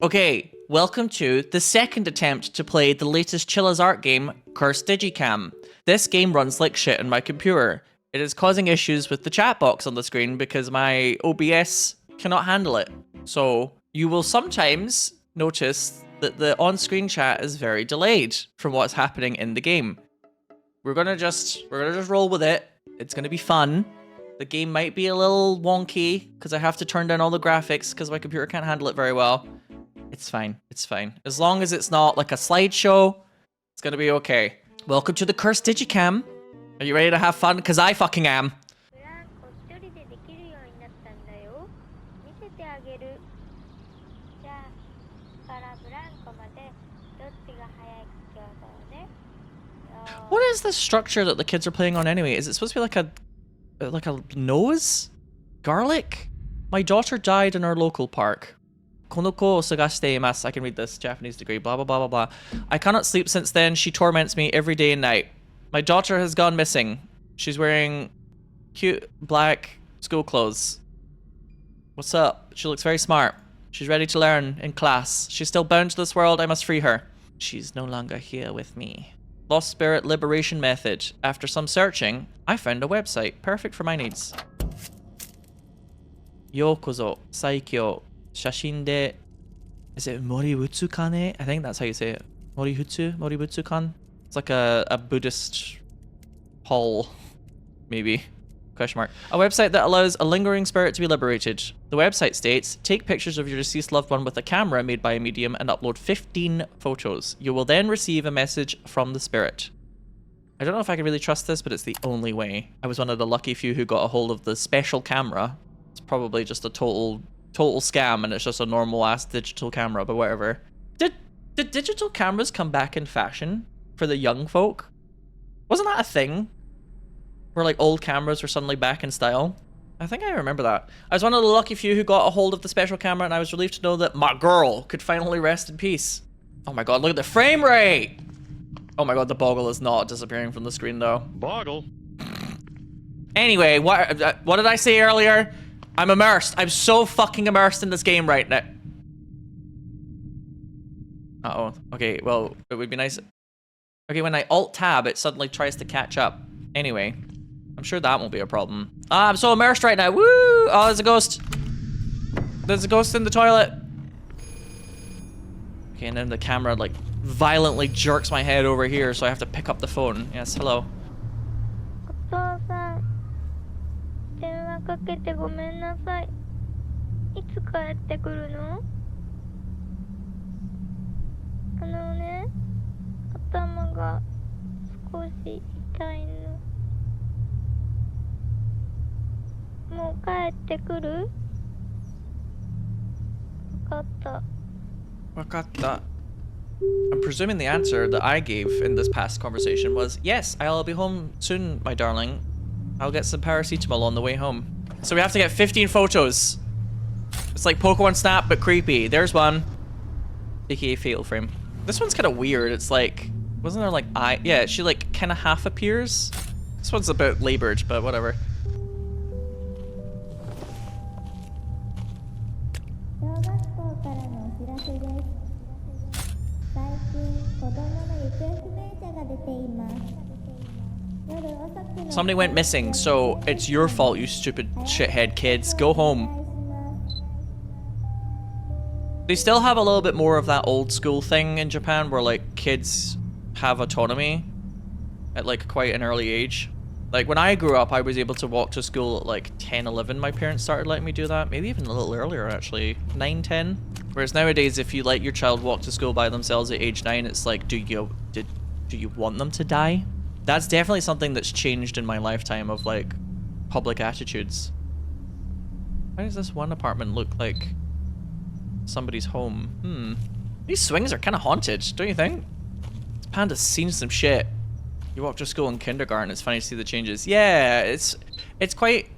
Okay, welcome to the second attempt to play the latest Chilla's art game, Cursed Digicam. This game runs like shit on my computer. It is causing issues with the chat box on the screen because my OBS cannot handle it. So you will sometimes notice that the on-screen chat is very delayed from what's happening in the game. We're gonna just roll with it. It's gonna be fun. The game might be a little wonky because I have to turn down all the graphics because my computer can't handle it very well. It's fine. It's fine. As long as it's not like a slideshow, it's gonna be okay. Welcome to the Cursed Digicam. Are you ready to have fun? Because I fucking am. What is the structure that the kids are playing on anyway? Is it supposed to be like a nose? Garlic? My daughter died in our local park. Konoko o sagashite imasu. I can read this. Japanese degree. Blah, blah, blah, blah, blah. I cannot sleep since then. She torments me every day and night. My daughter has gone missing. She's wearing cute black school clothes. What's up? She looks very smart. She's ready to learn in class. She's still bound to this world. I must free her. She's no longer here with me. Lost Spirit Liberation Method. After some searching, I found a website perfect for my needs. Yokozo Saikyo Shashin de... Is it Moributsu-kane? I think that's how you say it. Moributsu-kan? It's like a Buddhist hall, maybe. Question mark. A website that allows a lingering spirit to be liberated. The website states, take pictures of your deceased loved one with a camera made by a medium and upload 15 photos. You will then receive a message from the spirit. I don't know if I can really trust this, but it's the only way. I was one of the lucky few who got a hold of the special camera. It's probably just a total scam and it's just a normal ass digital camera, but whatever. Did digital cameras come back in fashion for the young folk? Wasn't that a thing? Where like old cameras were suddenly back in style? I think I remember that. I was one of the lucky few who got a hold of the special camera and I was relieved to know that my girl could finally rest in peace. Oh my god, look at the frame rate! Oh my god, the boggle is not disappearing from the screen though. Boggle? Anyway, what did I say earlier? I'm immersed. I'm so fucking immersed in this game right now. Uh-oh. Okay, well, it would be nice. Okay, when I Alt-Tab, it suddenly tries to catch up. Anyway, I'm sure that won't be a problem. Ah, I'm so immersed right now. Woo! Oh, there's a ghost. There's a ghost in the toilet. Okay, and then the camera, like, violently jerks my head over here, so I have to pick up the phone. Yes, hello. かけてごめんなさい。いつ帰ってくるの？あのね、頭が少し痛いの。もう帰ってくる？わかった。わかった。I'm presuming the answer that I gave in this past conversation was, yes, I'll be home soon, my darling. I'll get some paracetamol on the way home. So we have to get 15 photos. It's like Pokemon Snap, but creepy. There's one. AKA fatal frame. This one's kind of weird. It's like, wasn't there like eye? Yeah, she like kind of half appears. This one's a bit labored, but whatever. Somebody went missing, so it's your fault, you stupid shithead kids. Go home. They still have a little bit more of that old school thing in Japan where like kids have autonomy at like quite an early age. Like when I grew up, I was able to walk to school at like 10, 11. My parents started letting me do that. Maybe even a little earlier actually, 9, 10. Whereas nowadays, if you let your child walk to school by themselves at age 9, it's like, do you want them to die? That's definitely something that's changed in my lifetime of like public attitudes. Why does this one apartment look like somebody's home? These swings are kind of haunted, don't you think? This panda's seen some shit. You walk to school in kindergarten, it's funny to see the changes. Yeah, it's quite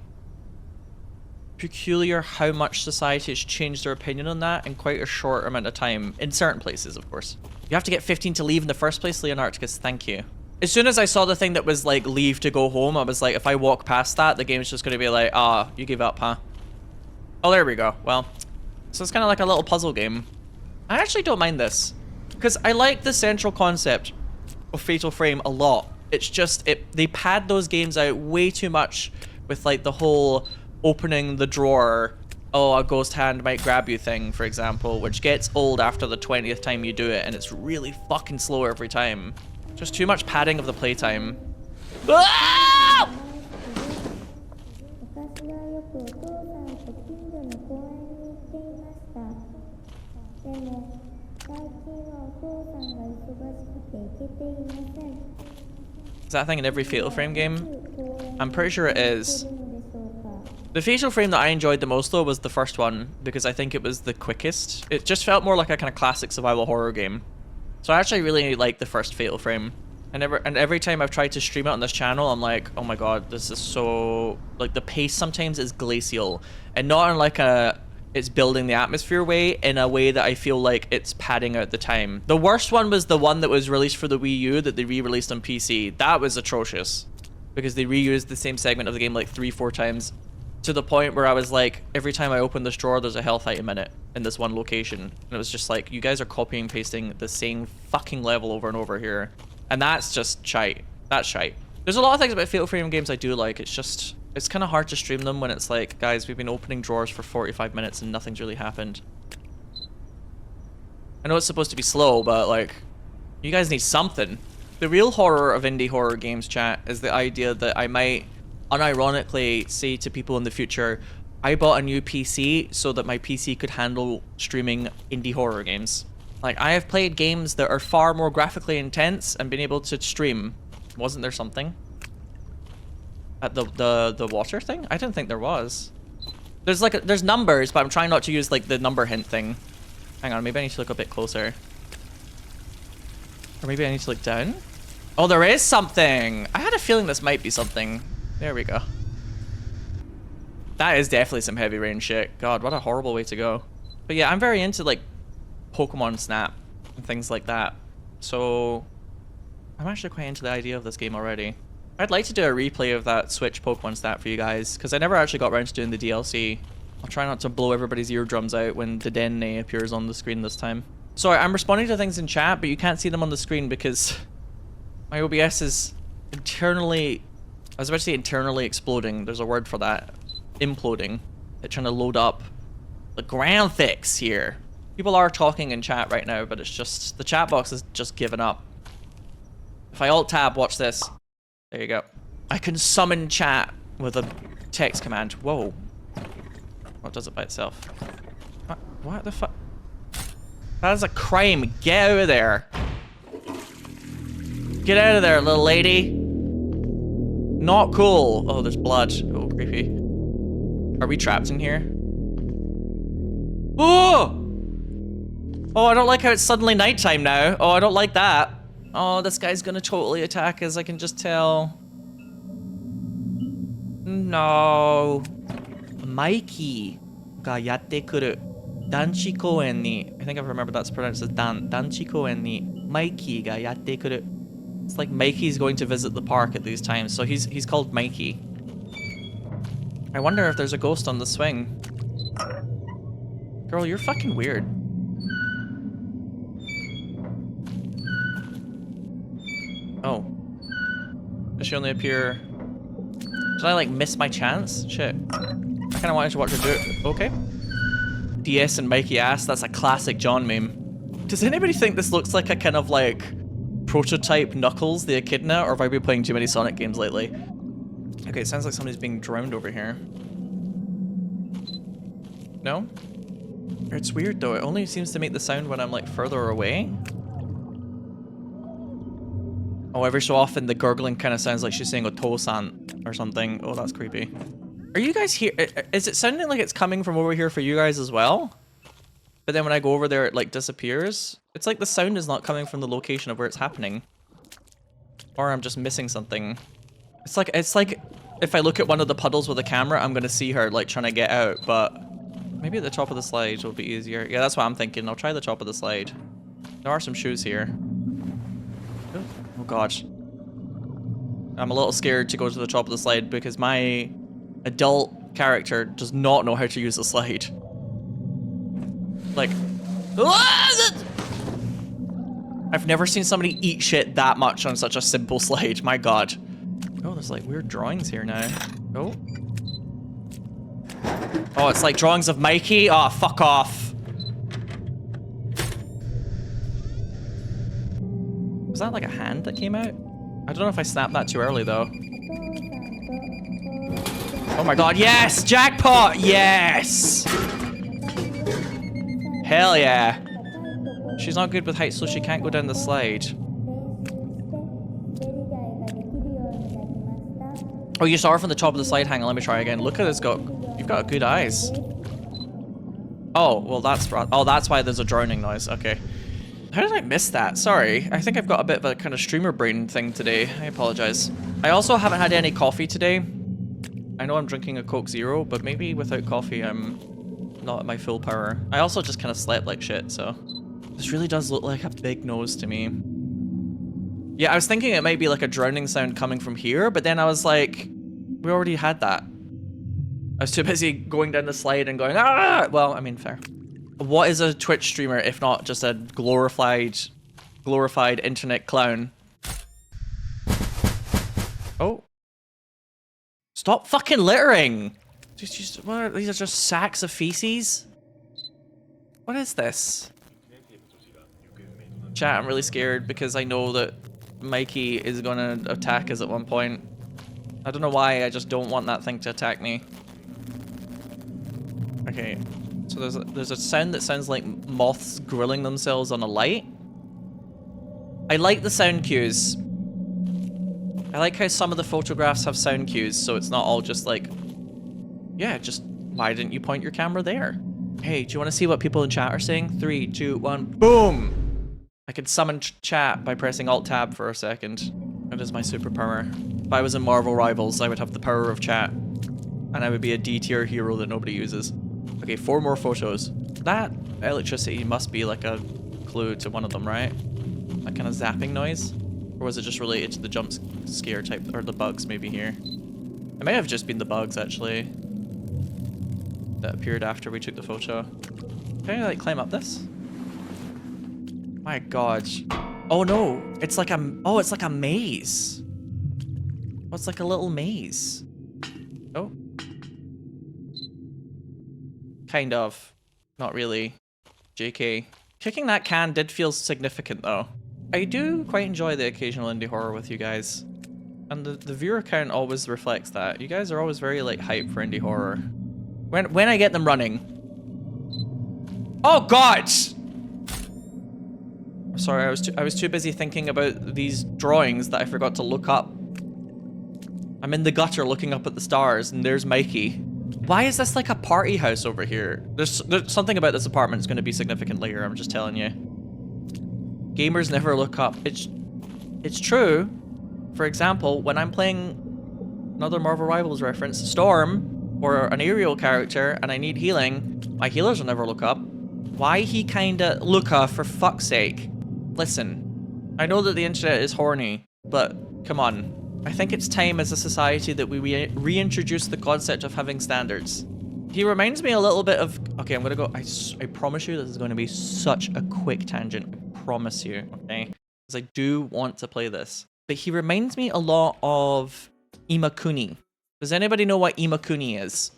peculiar how much society has changed their opinion on that in quite a short amount of time. In certain places, of course. You have to get 15 to leave in the first place, Leonarticus, thank you. As soon as I saw the thing that was like leave to go home, I was like, if I walk past that, the game's just gonna be like, ah, you give up, huh? Oh, there we go. Well, so it's kind of like a little puzzle game. I actually don't mind this. Because I like the central concept of Fatal Frame a lot. It's just, they pad those games out way too much with like the whole opening the drawer, oh, a ghost hand might grab you thing, for example, which gets old after the 20th time you do it, and it's really fucking slow every time. Just too much padding of the playtime. Ah! 昔はよくお父さんと近所の公園に行っていました。でも最近はお父さんが忙しくて行けていません。 Is that a thing in every Fatal Frame game? I'm pretty sure it is. The Fatal Frame that I enjoyed the most though was the first one, because I think it was the quickest. It just felt more like a kind of classic survival horror game. So I actually really like the first Fatal Frame. And every time I've tried to stream it on this channel, I'm like, oh my god, this is so... Like, the pace sometimes is glacial. And not in like a... It's building the atmosphere way, in a way that I feel like it's padding out the time. The worst one was the one that was released for the Wii U that they re-released on PC. That was atrocious. Because they reused the same segment of the game like 3-4 times. To the point where I was like, every time I open this drawer, there's a health item in it, in this one location. And it was just like, you guys are copying and pasting the same fucking level over and over here. And that's just shite. That's shite. There's a lot of things about Fatal Frame games I do like. It's just, it's kind of hard to stream them when it's like, guys, we've been opening drawers for 45 minutes and nothing's really happened. I know it's supposed to be slow, but like, you guys need something. The real horror of indie horror games, chat, is the idea that I might unironically say to people in the future, I bought a new PC so that my PC could handle streaming indie horror games. Like, I have played games that are far more graphically intense and been able to stream. Wasn't there something? At the water thing? I didn't think there was. There's like, there's numbers, but I'm trying not to use like the number hint thing. Hang on, maybe I need to look a bit closer. Or maybe I need to look down? Oh, there is something! I had a feeling this might be something. There we go. That is definitely some heavy rain shit. God, what a horrible way to go. But yeah, I'm very into like Pokémon Snap and things like that. So I'm actually quite into the idea of this game already. I'd like to do a replay of that Switch Pokemon Snap for you guys, because I never actually got around to doing the DLC. I'll try not to blow everybody's eardrums out when the Denne appears on the screen this time. Sorry, I'm responding to things in chat, but you can't see them on the screen because my OBS is internally... I was about to say internally exploding. There's a word for that. Imploding. It's trying to load up the graphics here. People are talking in chat right now, but it's just... The chat box has just given up. If I alt-tab, watch this. There you go. I can summon chat with a text command. Whoa. What does it by itself? What the fuck? That is a crime. Get out of there. Get out of there, little lady. Not cool. Oh, there's blood. Oh, creepy. Are we trapped in here? Oh! Oh, I don't like how it's suddenly nighttime now. Oh, I don't like that. Oh, this guy's gonna totally attack us, I can just tell. No. Mikey ga yatte kuru. Danchi koen ni. I think I've remembered that's pronounced as Danchi koen ni. Mikey ga yatte kuru. It's like Mikey's going to visit the park at these times, so he's called Mikey. I wonder if there's a ghost on the swing. Girl, you're fucking weird. Oh. Does she only appear... Did I like miss my chance? Shit. I kinda wanted to watch her do it. Okay. DS and Mikey ass, that's a classic John meme. Does anybody think this looks like a kind of like prototype Knuckles the Echidna, or have I been playing too many Sonic games lately? Okay, it sounds like somebody's being drowned over here. No? It's weird though, it only seems to make the sound when I'm like further away. Oh, every so often the gurgling kind of sounds like she's saying Otosan or something. Oh, that's creepy. Are you guys here? Is it sounding like it's coming from over here for you guys as well? But then when I go over there, it like disappears. It's like the sound is not coming from the location of where it's happening. Or I'm just missing something. It's like if I look at one of the puddles with a camera, I'm gonna see her like trying to get out, but maybe at the top of the slide will be easier. Yeah, that's what I'm thinking. I'll try the top of the slide. There are some shoes here. Oh god. I'm a little scared to go to the top of the slide because my adult character does not know how to use the slide. Like, I've never seen somebody eat shit that much on such a simple slide. My god. Oh, there's like weird drawings here now. Oh. Oh, it's like drawings of Mikey? Oh, fuck off. Was that like a hand that came out? I don't know if I snapped that too early though. Oh my god, yes! Jackpot! Yes! Hell yeah. She's not good with heights, so she can't go down the slide. Oh, you saw her from the top of the slide. Hang on, let me try again. Look at this. You've got good eyes. Oh, well that's why there's a drowning noise. Okay. How did I miss that? Sorry. I think I've got a bit of a kind of streamer brain thing today. I apologize. I also haven't had any coffee today. I know I'm drinking a Coke Zero, but maybe without coffee I'm not at my full power. I also just kind of slept like shit, so... This really does look like a big nose to me. Yeah, I was thinking it might be like a drowning sound coming from here, but then I was like, we already had that. I was too busy going down the slide and going, ah! Well, I mean, fair. What is a Twitch streamer if not just a glorified internet clown? Oh. Stop fucking littering! These are just sacks of feces? What is this? Chat, I'm really scared because I know that Mikey is gonna attack us at one point. I don't know why, I just don't want that thing to attack me. Okay, so there's a sound that sounds like moths grilling themselves on a light. I like the sound cues. I like how some of the photographs have sound cues, so it's not all just like, yeah, just why didn't you point your camera there? Hey, do you want to see what people in chat are saying? 3, 2, 1, boom! I could summon chat by pressing Alt-Tab for a second. That is my superpower. If I was in Marvel Rivals, I would have the power of chat. And I would be a D-tier hero that nobody uses. Okay, 4 more photos. That electricity must be like a clue to one of them, right? That kind of zapping noise? Or was it just related to the jump scare type, or the bugs maybe here? It may have just been the bugs, actually, that appeared after we took the photo. Can I, like, climb up this? My god. Oh no, it's like a, oh, it's like a maze. Oh, it's like a little maze. Oh. Kind of. Not really. JK. Kicking that can did feel significant though. I do quite enjoy the occasional indie horror with you guys. And the viewer count always reflects that. You guys are always very like hyped for indie horror. When I get them running. Oh god! Sorry, I was too busy thinking about these drawings that I forgot to look up. I'm in the gutter looking up at the stars, and there's Mikey. Why is this like a party house over here? There's something about this apartment that's going to be significant later, I'm just telling you. Gamers never look up. It's true. For example, when I'm playing another Marvel Rivals reference, Storm, or an aerial character, and I need healing, my healers will never look up. Why he kinda... Luca, for fuck's sake. Listen, I know that the internet is horny, but come on. I think it's time as a society that we reintroduce the concept of having standards. He reminds me a little bit of... Okay, I'm gonna go... I promise you this is going to be such a quick tangent. I promise you, okay? Because I do want to play this. But he reminds me a lot of Imakuni. Does anybody know what Imakuni is?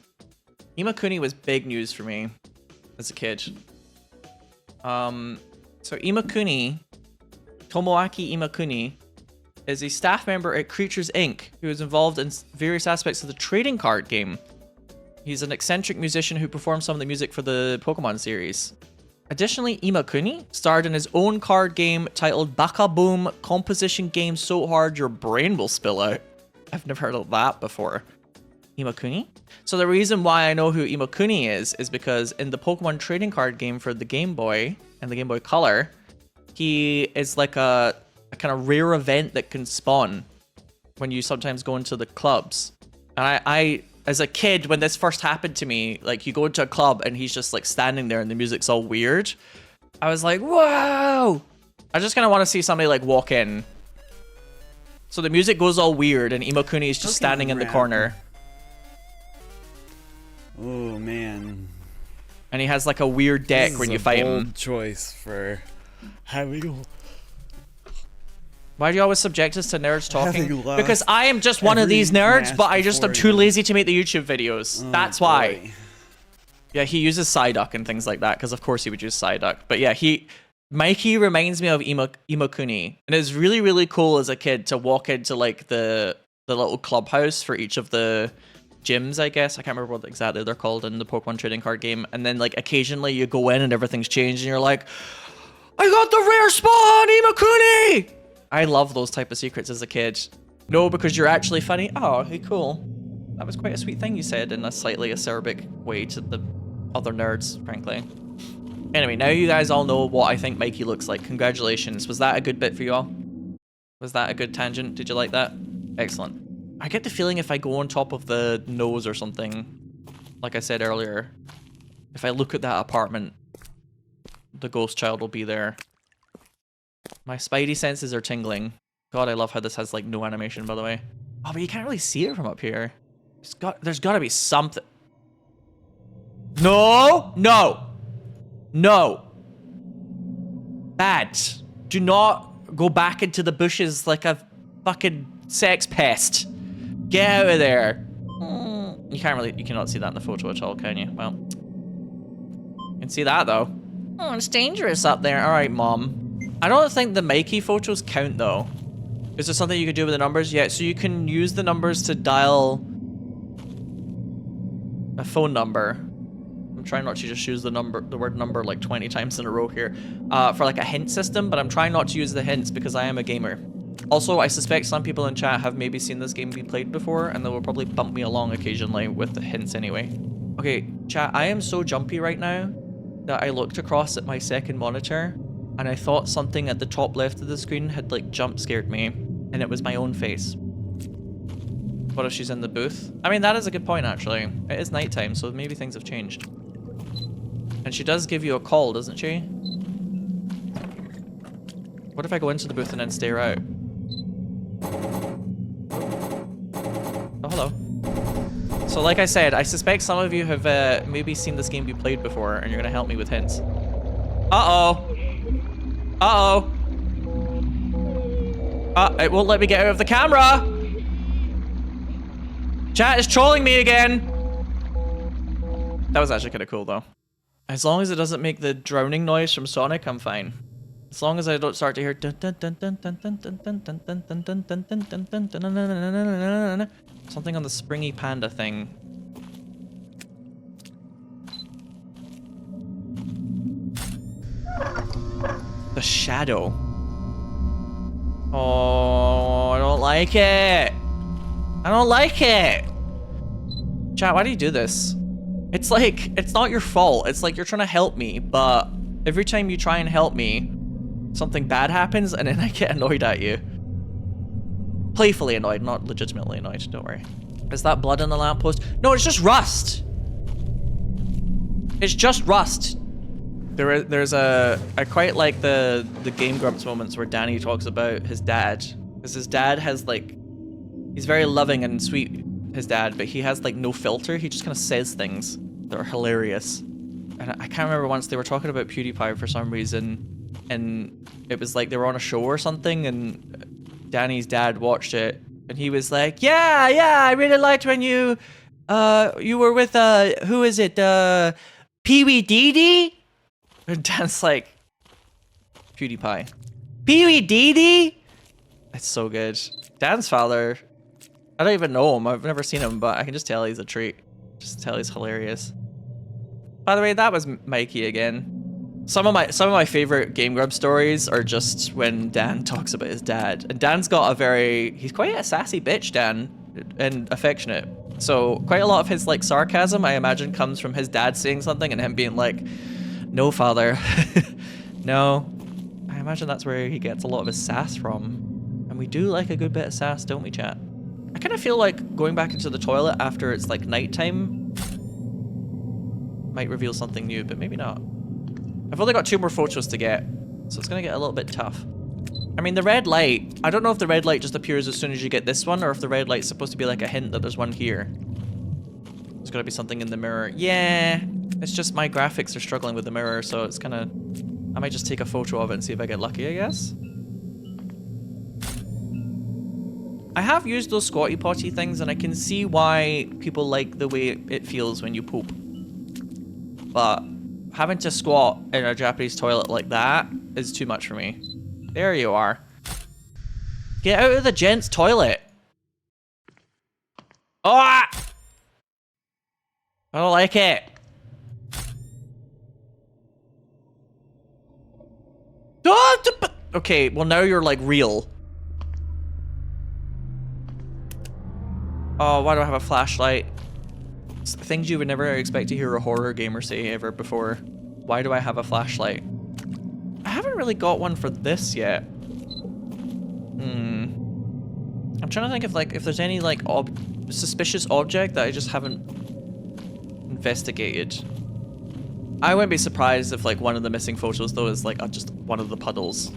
Imakuni was big news for me as a kid. So Imakuni, Tomoaki Imakuni, is a staff member at Creatures Inc. who is involved in various aspects of the trading card game. He's an eccentric musician who performs some of the music for the Pokémon series. Additionally, Imakuni starred in his own card game titled Baka Boom Composition Game So Hard Your Brain Will Spill Out. I've never heard of that before. Imakuni? So the reason why I know who Imakuni is because in the Pokemon trading card game for the Game Boy and the Game Boy Color, he is like a kind of rare event that can spawn when you sometimes go into the clubs. And I as a kid, when this first happened to me, like you go into a club and he's just like standing there and the music's all weird. I was like, whoa! I just kind of want to see somebody like walk in. So the music goes all weird and Imakuni is just standing in the corner. Oh man. And he has like a weird deck when you fight him. Bold choice for how we go. Why do you always subject us to nerds talking? Having lost Because I am just one of these every nerds, match but I just am before too you. lazy to make the YouTube videos. Oh, That's why. boy. Yeah, he uses Psyduck and things like that, because of course he would use Psyduck. But yeah, Mikey reminds me of Imokuni. And it's really, really cool as a kid to walk into like the little clubhouse for each of the gyms, I guess. I can't remember what exactly they're called in the Pokemon trading card game. And then like occasionally you go in and everything's changed and you're like, I got the rare spawn, Imokuni! I love those type of secrets as a kid. No, because you're actually funny. Oh, okay, cool. That was quite a sweet thing you said in a slightly acerbic way to the other nerds, frankly. Anyway, now you guys all know what I think Mikey looks like. Congratulations. Was that a good bit for you all? Was that a good tangent? Did you like that? Excellent. I get the feeling if I go on top of the nose or something, like I said earlier, if I look at that apartment, the ghost child will be there. My spidey senses are tingling. God, I love how this has like no animation, by the way. Oh, but you can't really see it from up here. There's gotta be something. No! No! No! Bad. Do not go back into the bushes like a fucking sex pest. Get out of there. You cannot see that in the photo at all, can you? Well, you can see that though. Oh, it's dangerous up there. All right, Mom. I don't think the Mikey photos count though. Is there something you could do with the numbers? Yeah, so you can use the numbers to dial a phone number. I'm trying not to just use the word number like 20 times in a row here for like a hint system, but I'm trying not to use the hints because I am a gamer. Also, I suspect some people in chat have maybe seen this game be played before and they will probably bump me along occasionally with the hints anyway. Okay, chat, I am so jumpy right now that I looked across at my second monitor and I thought something at the top left of the screen had like jump scared me, and it was my own face. What if she's in the booth? I mean, that is a good point actually. It is nighttime, so maybe things have changed. And she does give you a call, doesn't she? What if I go into the booth and then stare out? Oh, hello. So like I said, I suspect some of you have maybe seen this game be played before and you're gonna help me with hints. Uh-oh. Uh-oh. It won't let me get out of the camera. Chat is trolling me again. That was actually kind of cool though. As long as it doesn't make the drowning noise from Sonic, I'm fine. As long as I don't start to hear something on the springy panda thing. The shadow. Oh, I don't like it. I don't like it. Chat, why do you do this? It's like, it's not your fault. It's like you're trying to help me, but every time you try and help me, something bad happens and then I get annoyed at you. Playfully annoyed, not legitimately annoyed, don't worry. Is that blood on the lamppost? No, it's just rust. It's just rust. I quite like the Game Grumps moments where Danny talks about his dad. Because his dad has like, he's very loving and sweet, his dad, but he has like no filter. He just kind of says things that are hilarious. And I can't remember once they were talking about PewDiePie for some reason, and it was like they were on a show or something, and Danny's dad watched it, and he was like, yeah, I really liked when you were with, who is it, Pee Wee Dee Dee? And Dan's like, PewDiePie. Pee Wee Dee Dee? It's so good. Dan's father, I don't even know him, I've never seen him, but I can just tell he's a treat. Just tell he's hilarious. By the way, that was Mikey again. Some of my favorite Game Grumps stories are just when Dan talks about his dad. And Dan's got he's quite a sassy bitch, Dan, and affectionate. So quite a lot of his like sarcasm, I imagine, comes from his dad saying something and him being like, no, father. No. I imagine that's where he gets a lot of his sass from. And we do like a good bit of sass, don't we, chat? I kind of feel like going back into the toilet after it's like nighttime might reveal something new, but maybe not. I've only got 2 more photos to get, so it's gonna get a little bit tough. I mean, the red light, I don't know if the red light just appears as soon as you get this one, or if the red light's supposed to be like a hint that there's one here. There's gotta be something in the mirror. Yeah, it's just my graphics are struggling with the mirror, so it's gonna... I might just take a photo of it and see if I get lucky, I guess. I have used those squatty potty things, and I can see why people like the way it feels when you poop. But having to squat in a Japanese toilet like that is too much for me. There you are. Get out of the gents' toilet. Oh! I don't like it. Okay, well now you're like real. Oh, why do I have a flashlight? Things you would never expect to hear a horror gamer say ever before. Why do I have a flashlight? I haven't really got one for this yet. I'm trying to think if there's any like suspicious object that I just haven't investigated. I wouldn't be surprised if like one of the missing photos though is like just one of the puddles,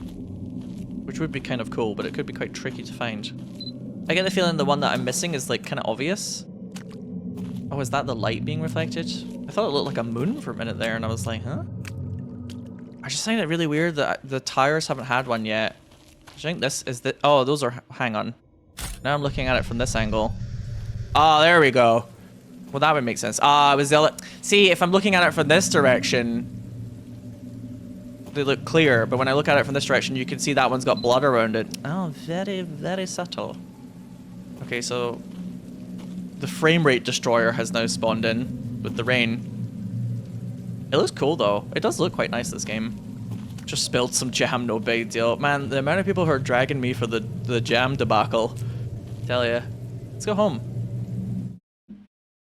which would be kind of cool, but it could be quite tricky to find. I get the feeling the one that I'm missing is like kind of obvious. Oh, is that the light being reflected? I thought it looked like a moon for a minute there, and I was like, huh? I just find it really weird that the tires haven't had one yet. I think this is the... Oh, those are... Hang on. Now I'm looking at it from this angle. Oh, there we go. Well, that would make sense. Ah, it was the other... See, if I'm looking at it from this direction, they look clear, but when I look at it from this direction, you can see that one's got blood around it. Oh, very, very subtle. Okay, so... The frame rate destroyer has now spawned in with the rain. It looks cool, though. It does look quite nice, this game. Just spilled some jam, no big deal. Man, the amount of people who are dragging me for the jam debacle. Tell ya. Let's go home.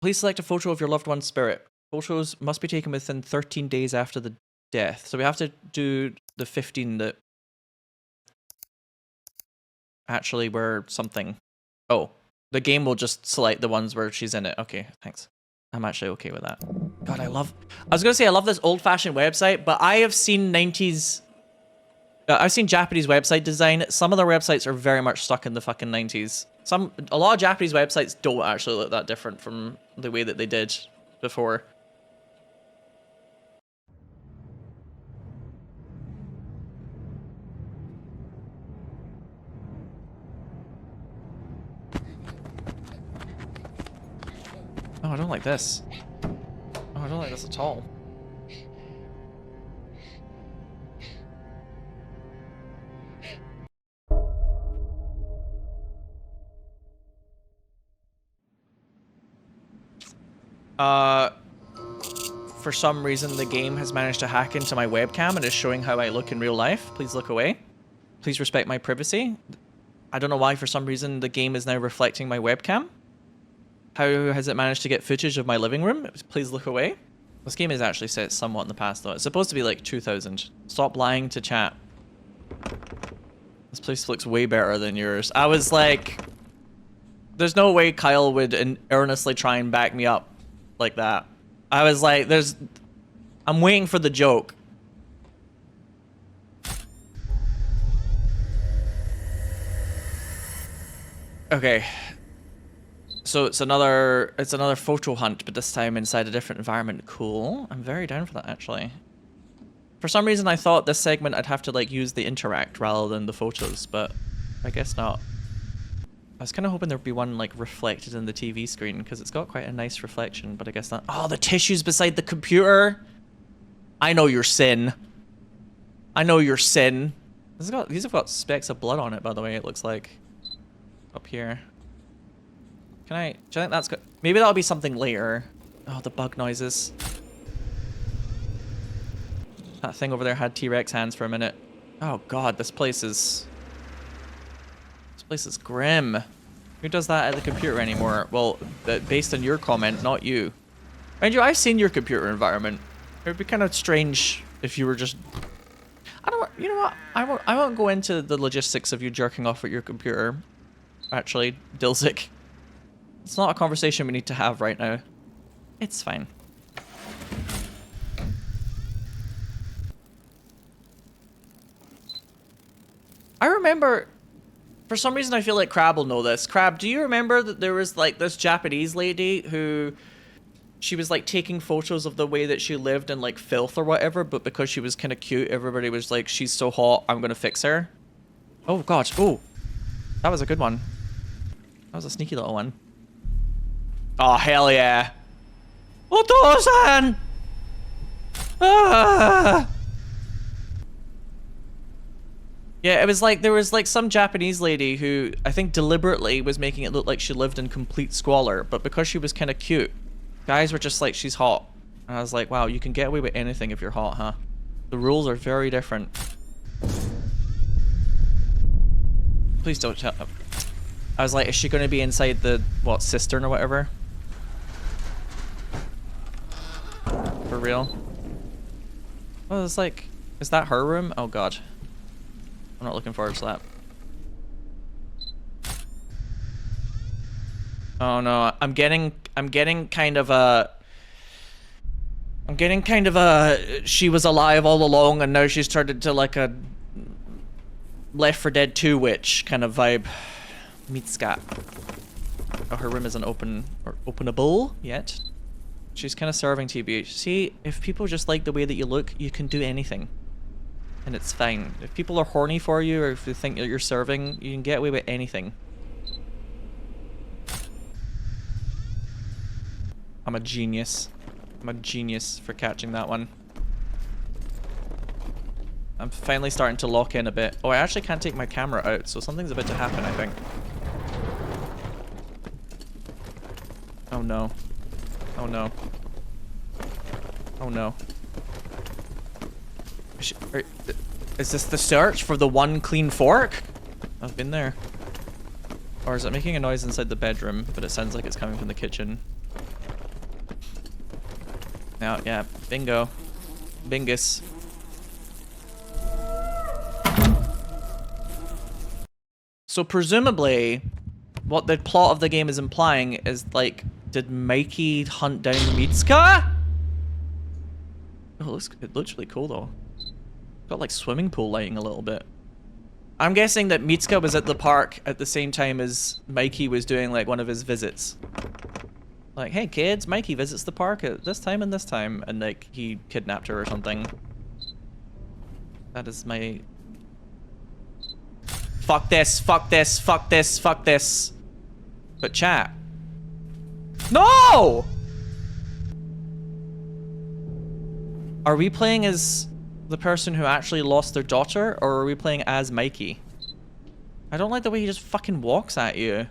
Please select a photo of your loved one's spirit. Photos must be taken within 13 days after the death. So we have to do the 15 that actually were something. Oh, the game will just select the ones where she's in it. Okay, thanks. I'm actually okay with that. God, I was gonna say I love this old-fashioned website, but I have seen 90s... I've seen Japanese website design. Some of their websites are very much stuck in the fucking 90s. A lot of Japanese websites don't actually look that different from the way that they did before. Oh, I don't like this. Oh, I don't like this at all. For some reason the game has managed to hack into my webcam and is showing how I look in real life. Please look away. Please respect my privacy. I don't know why for some reason the game is now reflecting my webcam. How has it managed to get footage of my living room? Please look away. This game is actually set somewhat in the past though. It's supposed to be like 2000. Stop lying to chat. This place looks way better than yours. I was like... There's no way Kyle would earnestly try and back me up like that. I was like, I'm waiting for the joke. Okay. So it's another photo hunt, but this time inside a different environment. Cool. I'm very down for that, actually. For some reason, I thought this segment I'd have to like use the interact rather than the photos, but I guess not. I was kind of hoping there'd be one like reflected in the TV screen because it's got quite a nice reflection, but I guess not. Oh, the tissues beside the computer. I know your sin. I know your sin. These have got specks of blood on it, by the way. It looks like up here. Do you think that's good? Maybe that'll be something later. Oh, the bug noises. That thing over there had T-Rex hands for a minute. Oh god, this place is grim. Who does that at the computer anymore? Well, based on your comment, not you. Mind you, I've seen your computer environment. It would be kind of strange if you were just... You know what? I won't go into the logistics of you jerking off at your computer. Actually, Dilzik. It's not a conversation we need to have right now. It's fine. I remember... For some reason, I feel like Crab will know this. Crab, do you remember that there was like this Japanese lady who... She was like taking photos of the way that she lived in like filth or whatever, but because she was kind of cute, everybody was like, she's so hot, I'm gonna fix her. Oh god, oh. That was a good one. That was a sneaky little one. Oh, hell yeah. Otosan! Ah! Yeah, it was like, there was like some Japanese lady who I think deliberately was making it look like she lived in complete squalor, but because she was kind of cute, guys were just like, she's hot. And I was like, wow, you can get away with anything if you're hot, huh? The rules are very different. Please don't tell. I was like, is she going to be inside the, what, cistern or whatever? For real? Oh, it's like, is that her room? Oh god. I'm not looking forward to that. Oh no, I'm getting kind of a... she was alive all along and now she's turned into like a Left 4 Dead 2 witch kind of vibe. Mitsuka. Oh, her room isn't open or openable yet. She's kind of serving TBH. See, if people just like the way that you look, you can do anything. And it's fine. If people are horny for you or if they think that you're serving, you can get away with anything. I'm a genius. I'm a genius for catching that one. I'm finally starting to lock in a bit. Oh, I actually can't take my camera out, so something's about to happen, I think. Oh no. Oh no. Oh no. Is this the search for the one clean fork? I've been there. Or is it making a noise inside the bedroom, but it sounds like it's coming from the kitchen? Now, yeah, bingo. Bingus. So presumably, what the plot of the game is implying is like, did Mikey hunt down Mitsuka? Oh, it looks really cool though. Got like swimming pool lighting a little bit. I'm guessing that Mitsuka was at the park at the same time as Mikey was doing like one of his visits. Like, hey kids, Mikey visits the park at this time and this time, and like he kidnapped her or something. That is my... Fuck this, fuck this, fuck this, fuck this. But chat. No! Are we playing as the person who actually lost their daughter, or are we playing as Mikey? I don't like the way he just fucking walks at you.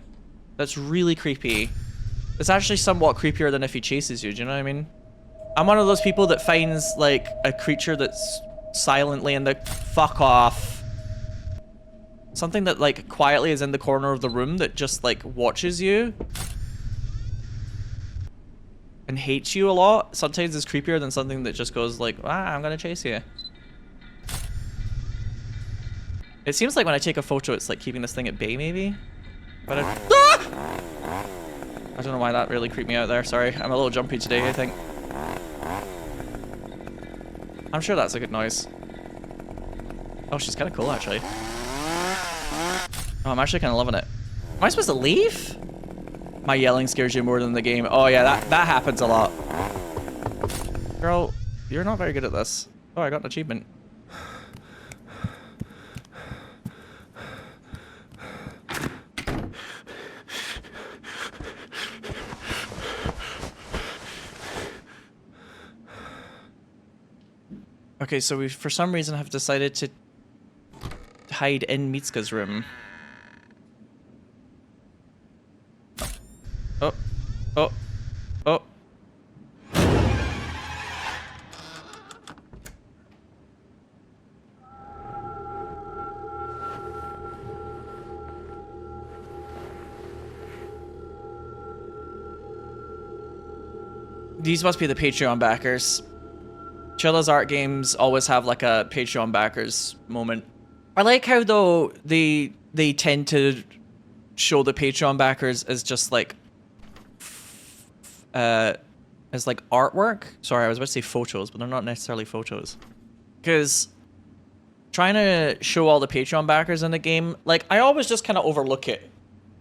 That's really creepy. It's actually somewhat creepier than if he chases you, do you know what I mean? I'm one of those people that finds, like, a creature that's silently in the... Fuck off. Something that, like, quietly is in the corner of the room that just, like, watches you. And hates you a lot. Sometimes it's creepier than something that just goes like, ah, I'm gonna chase you. It seems like when I take a photo, it's like keeping this thing at bay, maybe? But I don't know why that really creeped me out there. Sorry, I'm a little jumpy today, I think. I'm sure that's a good noise. Oh, she's kind of cool, actually. Oh, I'm actually kind of loving it. Am I supposed to leave? My yelling scares you more than the game. Oh yeah, that happens a lot. Girl, you're not very good at this. Oh, I got an achievement. Okay, so we for some reason have decided to hide in Mitsuka's room. Oh. Oh. Oh. These must be the Patreon backers. Chilla's art games always have like a Patreon backers moment. I like how though they tend to show the Patreon backers as just like as like artwork. Sorry, I was about to say photos, but they're not necessarily photos. Because trying to show all the Patreon backers in the game, like I always just kind of overlook it.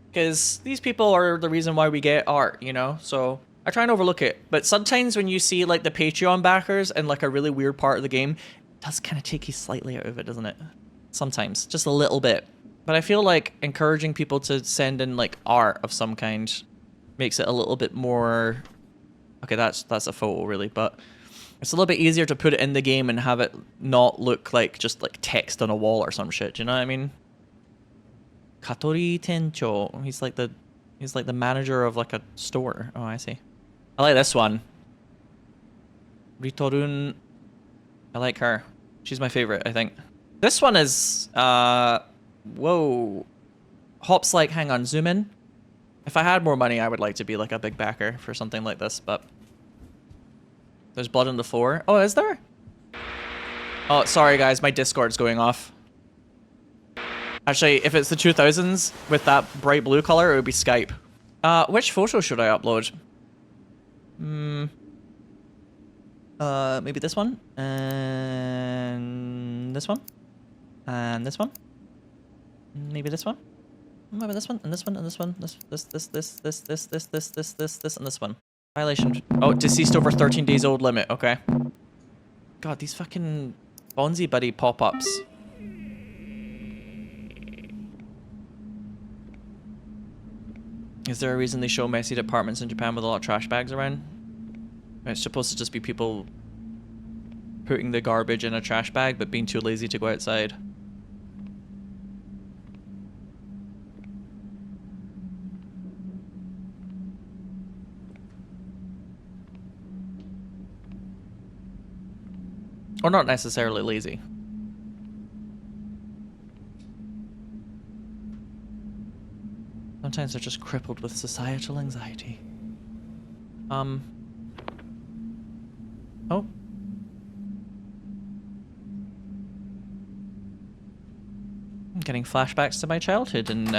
Because these people are the reason why we get art, you know? So I try and overlook it. But sometimes when you see like the Patreon backers in like a really weird part of the game, it does kind of take you slightly out of it, doesn't it? Sometimes, just a little bit. But I feel like encouraging people to send in like art of some kind makes it a little bit more... Okay, that's a photo really, but it's a little bit easier to put it in the game and have it not look like just like text on a wall or some shit. Do you know what I mean? Katori Tencho. He's like the manager of like a store. Oh, I see. I like this one. Ritorun. I like her. She's my favorite, I think. This one is whoa. Hop's like, hang on, zoom in. If I had more money, I would like to be like a big backer for something like this, but there's blood on the floor. Oh, is there? Oh, sorry guys, my Discord's going off. Actually, if it's the 2000s with that bright blue color, it would be Skype. Which photo should I upload? Maybe this one, and this one, and this one. Maybe this one. Maybe this one, and this one, and this one. This, and this one. Violation. Oh, deceased over 13 days old limit. Okay. God, these fucking Bonzi Buddy pop-ups. Is there a reason they show messy apartments in Japan with a lot of trash bags around? It's supposed to just be people putting the garbage in a trash bag, but being too lazy to go outside. Or not necessarily lazy. Sometimes they're just crippled with societal anxiety. Oh. I'm getting flashbacks to my childhood and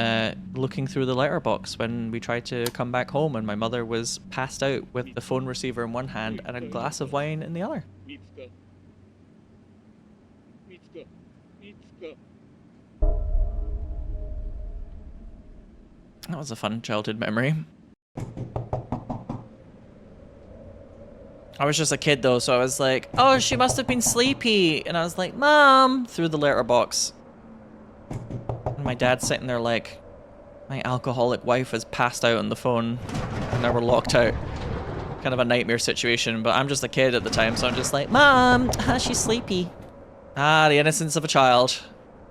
looking through the letterbox when we tried to come back home and my mother was passed out with the phone receiver in one hand and a glass of wine in the other. That was a fun childhood memory. I was just a kid though, so I was like, oh, she must have been sleepy. And I was like, Mom, through the letterbox. And my dad's sitting there like, my alcoholic wife has passed out on the phone and now we're locked out. Kind of a nightmare situation, but I'm just a kid at the time, so I'm just like, Mom, she's sleepy. Ah, the innocence of a child.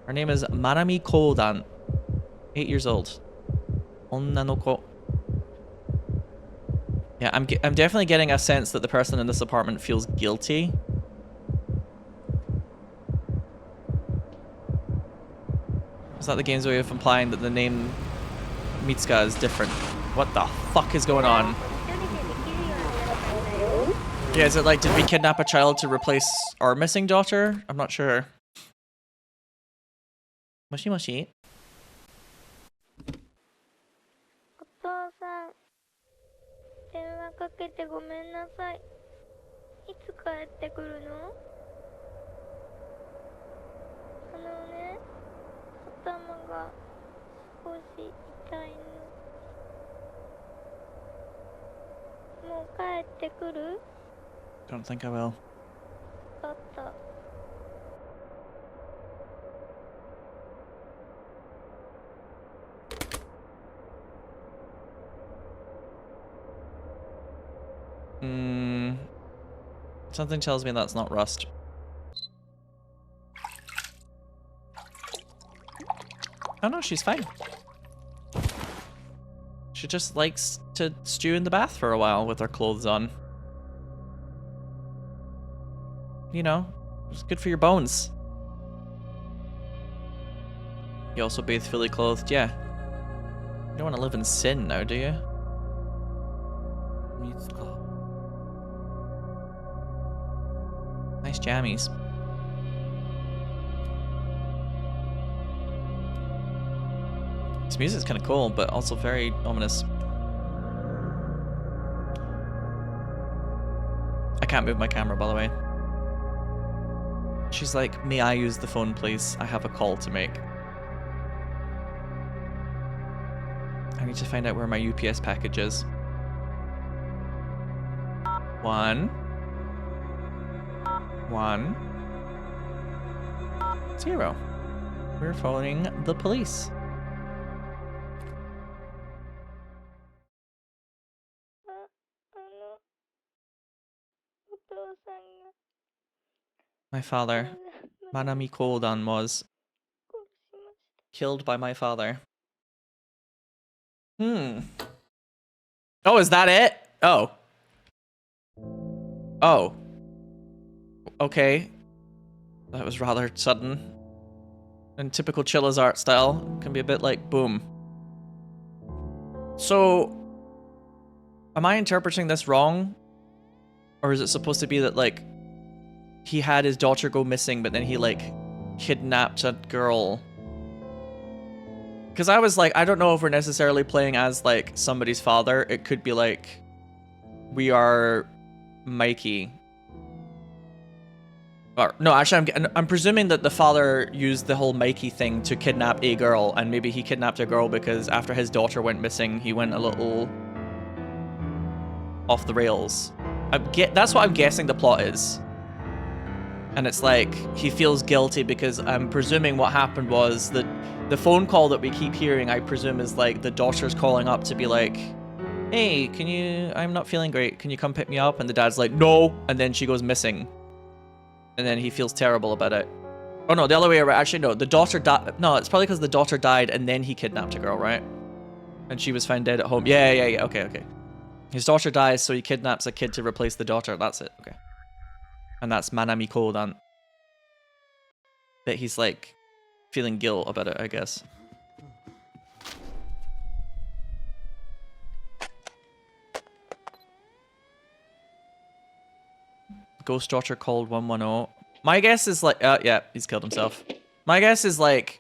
Her name is Marami Kodan. 8 years old. Onna no ko. Yeah, I'm definitely getting a sense that the person in this apartment feels guilty. Is that the game's way of implying that the name Mitsuka is different? What the fuck is going on? Yeah, is it like, did we kidnap a child to replace our missing daughter? I'm not sure. Moshi moshi. お父さん、電話かけてごめんなさい。いつ帰ってくるの？あのね、頭が少し痛いの。もう帰ってくる？ Don't think I will. わかった。Something tells me that's not rust. Oh no, she's fine. She just likes to stew in the bath for a while with her clothes on. You know, it's good for your bones. You also bathe fully clothed, yeah. You don't want to live in sin now, do you? Nice jammies. This music's kind of cool, but also very ominous. I can't move my camera, by the way. She's like, may I use the phone, please? I have a call to make. I need to find out where my UPS package is. 1 1 0. We're phoning the police. お父さんが My father, Manami Kodan, was 殺しました。 killed by my father. Oh, is that it? Oh. Oh. Okay. That was rather sudden. In typical Chilla's art style, can be a bit like boom. So, am I interpreting this wrong? Or is it supposed to be that, like, he had his daughter go missing, but then he, like, kidnapped a girl? Because I was like, I don't know if we're necessarily playing as, like, somebody's father. It could be like, we are Mikey. Or, no, actually, I'm presuming that the father used the whole Mikey thing to kidnap a girl, and maybe he kidnapped a girl because after his daughter went missing, he went a little off the rails. That's what I'm guessing the plot is. And it's like, he feels guilty because I'm presuming what happened was that the phone call that we keep hearing, I presume, is like the daughter's calling up to be like, hey, I'm not feeling great. Can you come pick me up? And the dad's like, no. And then she goes missing. And then he feels terrible about it. Oh no, the other way around. Actually, no, the daughter died. No, it's probably because the daughter died and then he kidnapped a girl, right? And she was found dead at home. Yeah. Okay. His daughter dies, so he kidnaps a kid to replace the daughter. That's it. Okay. And that's Manami Kodan. That he's like feeling guilt about it, I guess. Ghost daughter called 110. My guess is like, yeah, he's killed himself. My guess is like,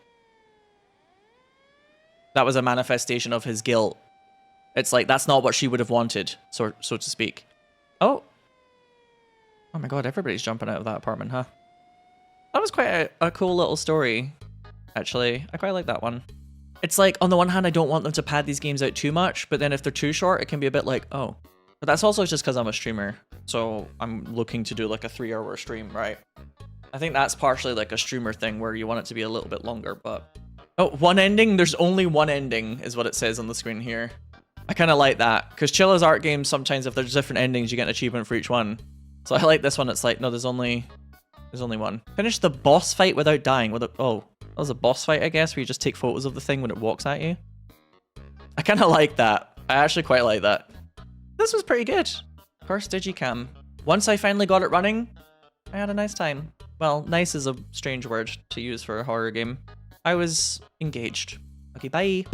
that was a manifestation of his guilt. It's like, that's not what she would have wanted, so to speak. Oh. Oh my god, everybody's jumping out of that apartment, huh? That was quite a cool little story, actually. I quite like that one. It's like, on the one hand, I don't want them to pad these games out too much, but then if they're too short, it can be a bit like, oh. But that's also just because I'm a streamer, so I'm looking to do like a 3-hour stream, right? I think that's partially like a streamer thing where you want it to be a little bit longer, but... Oh, one ending? There's only one ending, is what it says on the screen here. I kind of like that, because Chilla's art games, sometimes if there's different endings, you get an achievement for each one. So I like this one, it's like, no, there's only one. Finish the boss fight without dying. Oh, that was a boss fight, I guess, where you just take photos of the thing when it walks at you. I kind of like that. I actually quite like that. This was pretty good. First Digicam. Once I finally got it running, I had a nice time. Well, nice is a strange word to use for a horror game. I was engaged. Okay, bye.